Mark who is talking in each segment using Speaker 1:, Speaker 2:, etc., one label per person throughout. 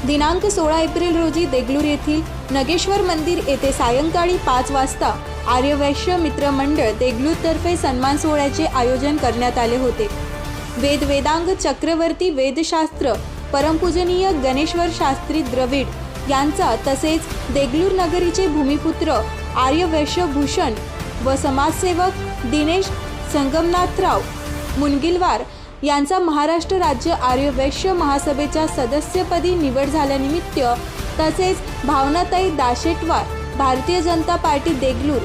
Speaker 1: दिनांक 16 एप्रिल रोजी देगलूर येथील नगेश्वर मंदिर येथे सायंकाळी 5 वाजता आर्यवैश्य मित्र मंडळ देगलूरतर्फे सन्मान सोहळ्याचे आयोजन करण्यात आले होते। वेदांग चक्रवर्ती वेदशास्त्र परमपूजनीय गणेश्वर शास्त्री द्रविड यांचा तसेच देगलूर नगरीचे भूमिपुत्र आर्यवैश्य भूषण व समाजसेवक दिनेश संगमनाथराव मुनगिलवार यांचा महाराष्ट्र राज्य आर्यवैश्य महासभेच्या सदस्यपदी निवड झाल्यानिमित्त तसेच भावनाताई दाशेटवार भारतीय जनता पार्टी देगलूर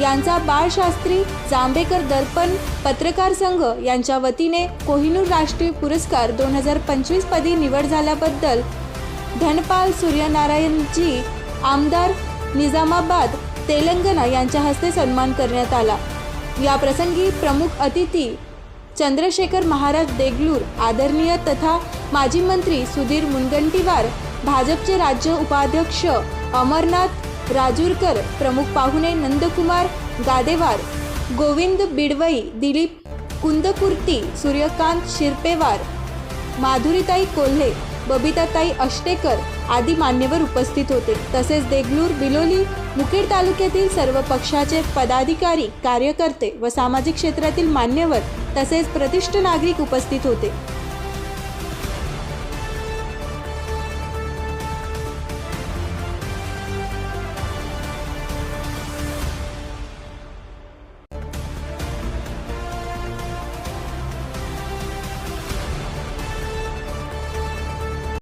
Speaker 1: यांचा बाळशास्त्री जांभेकर दर्पण पत्रकार संघ यांच्या वतीने कोहिनूर राष्ट्रीय पुरस्कार 2025 पदी निवड झाल्याबद्दल धनपाल सूर्यनारायणजी आमदार निजामाबाद तेलंगणा यांच्या हस्ते सन्मान करण्यात आला। या प्रसंगी प्रमुख अतिथी चंद्रशेखर महाराज देगलूर आदरणीय तथा माजी मंत्री सुधीर मुनगंटीवार, भाजपचे राज्य उपाध्यक्ष अमरनाथ राजूरकर, प्रमुख पाहुणे नंदकुमार गादेवार, गोविंद बिडवई, दिलीप कुंदकुर्ती, सूर्यकांत शिरपेवार, माधुरीताई कोल्हे, बबिताताई अष्टेकर आदी मान्यवर उपस्थित होते। तसेच देगलूर, बिलोली, मुखेड तालुक्यातील सर्व पक्षाचे पदाधिकारी, कार्यकर्ते व सामाजिक क्षेत्रातील मान्यवर तसेच प्रतिष्ठित नागरिक उपस्थित होते।